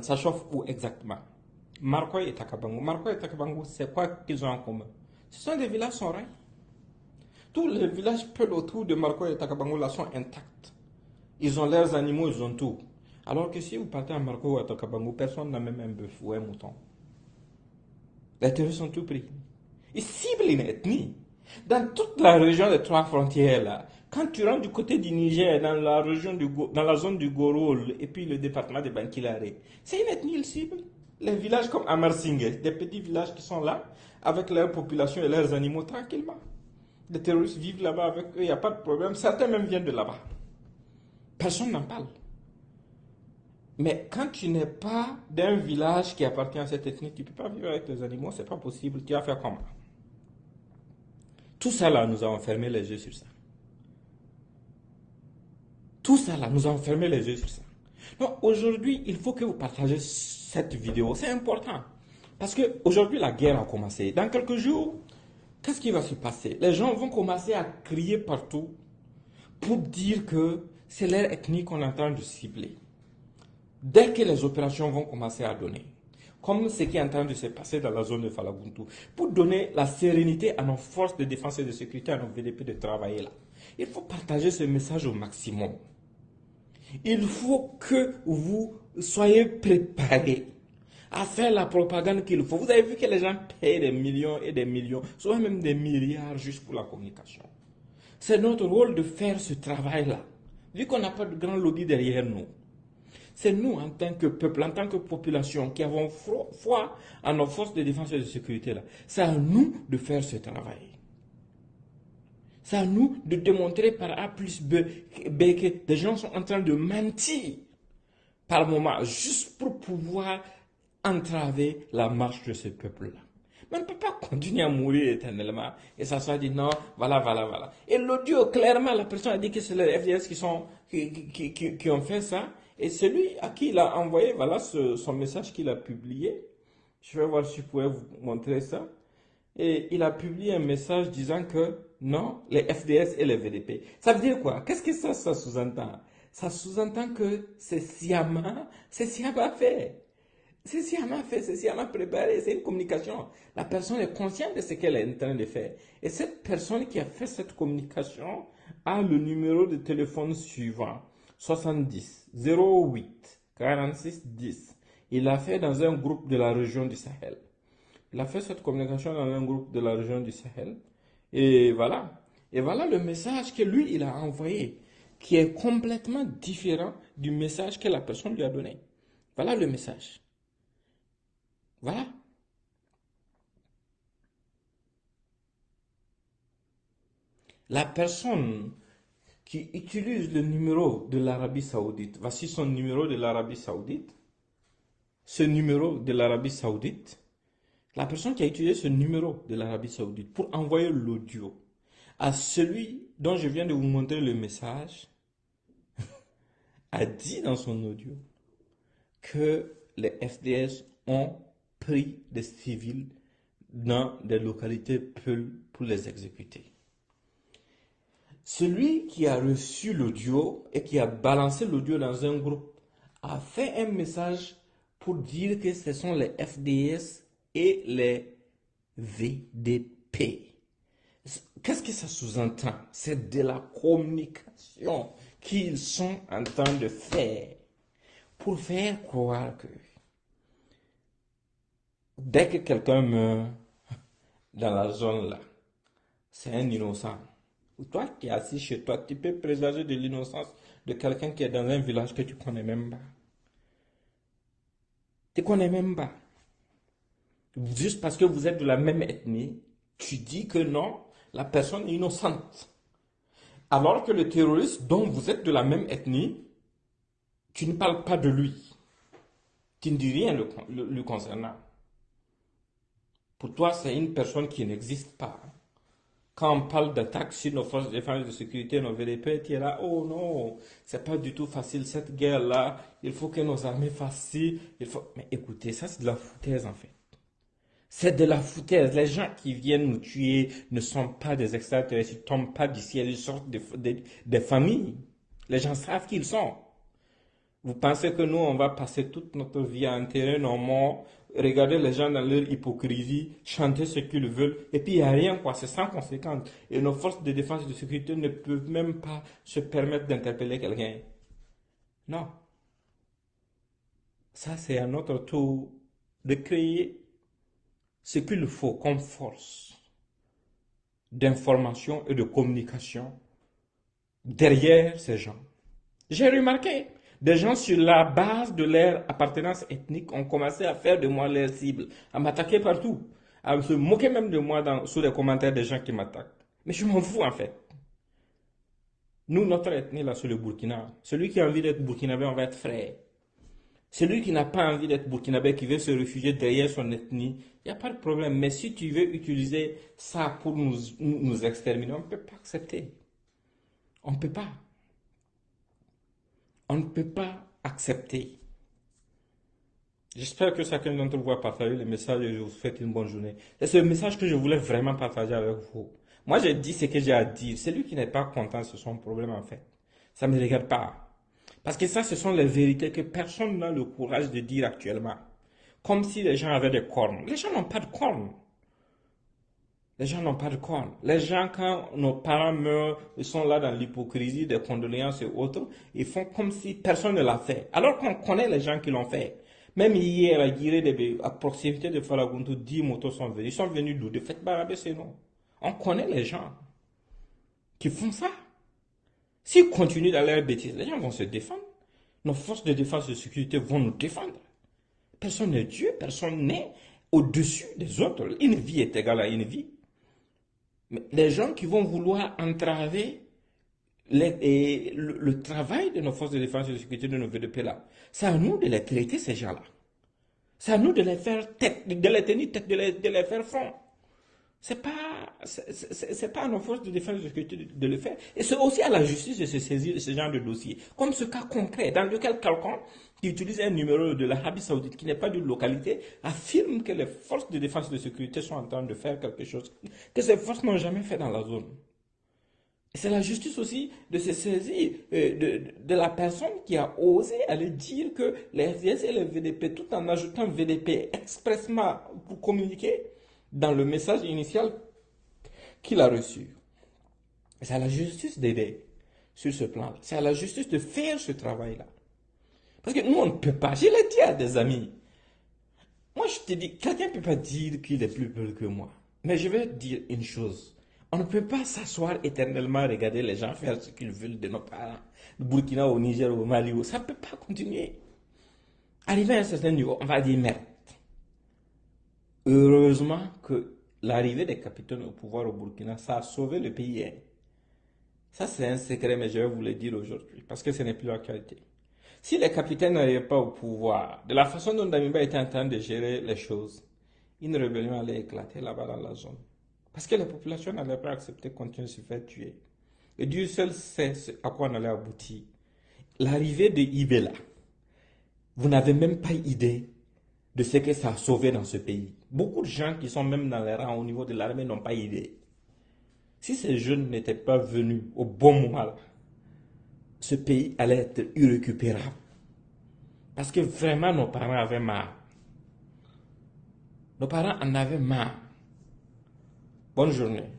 ça chauffe où exactement? Marcoy et Takabango. Marcoy et Takabango, c'est quoi qu'ils ont en commun? Ce sont des villages saurains. Tous les villages Peul autour de Marcoy et Takabango là sont intacts. Ils ont leurs animaux, ils ont tout. Alors que si vous partez à Marcoy ou à Takabango, personne n'a même un bœuf ou un mouton. Les terroristes sont tout pris. Ils ciblent une ethnie. Dans toute la région des trois frontières, là, quand tu rentres du côté du Niger, dans la région dans la zone du Gorol et puis le département de Bankilare, c'est une ethnie, ils ciblent. Les villages comme Amarsingue, des petits villages qui sont là, avec leur population et leurs animaux tranquillement. Les terroristes vivent là-bas avec eux, il n'y a pas de problème. Certains même viennent de là-bas. Personne n'en parle. Mais quand tu n'es pas d'un village qui appartient à cette ethnie, tu ne peux pas vivre avec les animaux, c'est pas possible. Tu vas faire comment? Tout ça là, nous avons fermé les yeux sur ça. Tout ça là, nous avons fermé les yeux sur ça. Donc aujourd'hui, il faut que vous partagez cette vidéo. C'est important. Parce qu'aujourd'hui, la guerre a commencé. Dans quelques jours, qu'est-ce qui va se passer? Les gens vont commencer à crier partout pour dire que c'est leur ethnie qu'on est en train de cibler. Dès que les opérations vont commencer à donner, comme ce qui est en train de se passer dans la zone de Falaguntu, pour donner la sérénité à nos forces de défense et de sécurité, à nos VDP de travailler là. Il faut partager ce message au maximum. Il faut que vous soyez préparés à faire la propagande qu'il faut. Vous avez vu que les gens payent des millions et des millions, souvent même des milliards juste pour la communication. C'est notre rôle de faire ce travail-là, vu qu'on n'a pas de grand lobby derrière nous. C'est nous, en tant que peuple, en tant que population, qui avons foi à nos forces de défense et de sécurité là. C'est à nous de faire ce travail. C'est à nous de démontrer par A plus B que des gens sont en train de mentir par moment, juste pour pouvoir entraver la marche de ce peuple-là. Mais on ne peut pas continuer à mourir éternellement et ça soit dit non, voilà, voilà, voilà. Et l'audio, clairement, la personne a dit que c'est les FDS qui ont fait ça. Et celui à qui il a envoyé, voilà son message qu'il a publié. Je vais voir si je pourrais vous montrer ça. Et il a publié un message disant que non, les FDS et les VDP. Ça veut dire quoi? Qu'est-ce que ça sous-entend? Ça sous-entend que c'est sciemment fait. C'est sciemment fait, c'est sciemment préparé, c'est une communication. La personne est consciente de ce qu'elle est en train de faire. Et cette personne qui a fait cette communication a le numéro de téléphone suivant. 70 08 46 10. Il l'a fait dans un groupe de la région du Sahel. Il a fait cette communication dans un groupe de la région du Sahel. Et voilà. Et voilà le message que lui, il a envoyé, qui est complètement différent du message que la personne lui a donné. Voilà le message. Voilà. La personne qui utilise le numéro de l'Arabie Saoudite, voici son numéro de l'Arabie Saoudite. Ce numéro de l'Arabie Saoudite, la personne qui a utilisé ce numéro de l'Arabie Saoudite pour envoyer l'audio à celui dont je viens de vous montrer le message, a dit dans son audio que les FDS ont pris des civils dans des localités pour les exécuter. Celui qui a reçu l'audio et qui a balancé l'audio dans un groupe a fait un message pour dire que ce sont les FDS et les VDP. Qu'est-ce que ça sous-entend? C'est de la communication qu'ils sont en train de faire pour faire croire que dès que quelqu'un meurt dans la zone là, c'est un innocent. Toi qui es assis chez toi, tu peux présager de l'innocence de quelqu'un qui est dans un village que tu connais même pas. Tu connais même pas. Juste parce que vous êtes de la même ethnie, tu dis que non, la personne est innocente. Alors que le terroriste dont vous êtes de la même ethnie, tu ne parles pas de lui. Tu ne dis rien le concernant. Pour toi, c'est une personne qui n'existe pas. Quand on parle d'attaque sur nos forces de défense et de sécurité, nos VDP, tu es là, oh non, c'est pas du tout facile cette guerre-là, il faut que nos armées fassent ci, Mais écoutez, ça c'est de la foutaise en fait. C'est de la foutaise. Les gens qui viennent nous tuer ne sont pas des extraterrestres, ils ne tombent pas du ciel, ils sortent des familles. Les gens savent qui ils sont. Vous pensez que nous, on va passer toute notre vie à enterrer nos morts, regarder les gens dans leur hypocrisie, chanter ce qu'ils veulent, et puis il n'y a rien, quoi, c'est sans conséquence. Et nos forces de défense et de sécurité ne peuvent même pas se permettre d'interpeller quelqu'un. Non. Ça, c'est à notre tour de créer ce qu'il faut comme force d'information et de communication derrière ces gens. J'ai remarqué, des gens sur la base de leur appartenance ethnique ont commencé à faire de moi leur cible, à m'attaquer partout, à se moquer même de moi sous les commentaires des gens qui m'attaquent. Mais je m'en fous en fait. Nous, notre ethnie là, c'est le Burkina. Celui qui a envie d'être burkinabé, on va être frère. Celui qui n'a pas envie d'être burkinabé, qui veut se réfugier derrière son ethnie, il n'y a pas de problème. Mais si tu veux utiliser ça pour nous exterminer, on ne peut pas accepter. On ne peut pas. On ne peut pas accepter. J'espère que chacun d'entre vous a partagé le message et je vous souhaite une bonne journée. C'est ce message que je voulais vraiment partager avec vous. Moi, j'ai dit ce que j'ai à dire. Celui qui n'est pas content, c'est son problème en fait. Ça ne me regarde pas. Parce que ça, ce sont les vérités que personne n'a le courage de dire actuellement. Comme si les gens avaient des cornes. Les gens n'ont pas de cornes. Les gens n'ont pas de cornes. Les gens, quand nos parents meurent, ils sont là dans l'hypocrisie, des condoléances et autres, ils font comme si personne ne l'a fait. Alors qu'on connaît les gens qui l'ont fait. Même hier, à Guiré, à proximité de Falaguntou, 10 motos sont venus. Ils sont venus d'où? De Fête Barabé, c'est non. On connaît les gens qui font ça. S'ils continuent dans leur bêtise, les gens vont se défendre. Nos forces de défense et de sécurité vont nous défendre. Personne n'est Dieu, personne n'est au-dessus des autres. Une vie est égale à une vie. Mais les gens qui vont vouloir entraver le travail de nos forces de défense et de sécurité de nos VDP là, c'est à nous de les traiter, ces gens-là. C'est à nous de les faire tête, de les tenir tête, de les faire front. C'est pas à nos forces de défense et de sécurité de le faire. Et c'est aussi à la justice de se saisir de ce genre de dossier. Comme ce cas concret, dans lequel quelqu'un qui utilise un numéro de l'Arabie Saoudite qui n'est pas d'une localité affirme que les forces de défense et de sécurité sont en train de faire quelque chose que ces forces n'ont jamais fait dans la zone. Et c'est la justice aussi de se saisir de la personne qui a osé aller dire que les RDS et les VDP, tout en ajoutant VDP expressement pour communiquer, dans le message initial qu'il a reçu. C'est à la justice d'aider sur ce plan-là. C'est à la justice de faire ce travail-là. Parce que nous, on ne peut pas. Je l'ai dit à des amis. Moi, je te dis, quelqu'un ne peut pas dire qu'il est plus peur que moi. Mais je vais te dire une chose. On ne peut pas s'asseoir éternellement, regarder les gens faire ce qu'ils veulent de nos parents. Du Burkina au Niger, au Mali. Ça ne peut pas continuer. Arrivé à un certain niveau, on va dire merde. Heureusement que l'arrivée des capitaines au pouvoir au Burkina, ça a sauvé le pays. Hein. Ça, c'est un secret, mais je vais vous le dire aujourd'hui, parce que ce n'est plus l'actualité. Si les capitaines n'arrivaient pas au pouvoir, de la façon dont Damiba était en train de gérer les choses, une rébellion allait éclater là-bas dans la zone. Parce que la population n'allait pas accepter de continuer de se faire tuer. Et Dieu seul sait à quoi on allait aboutir. L'arrivée de Ibela, vous n'avez même pas idée de ce que ça a sauvé dans ce pays. Beaucoup de gens qui sont même dans les rangs au niveau de l'armée n'ont pas idée. Si ces jeunes n'étaient pas venus au bon moment, ce pays allait être irrécupérable. Parce que vraiment, nos parents avaient marre. Nos parents en avaient marre. Bonne journée.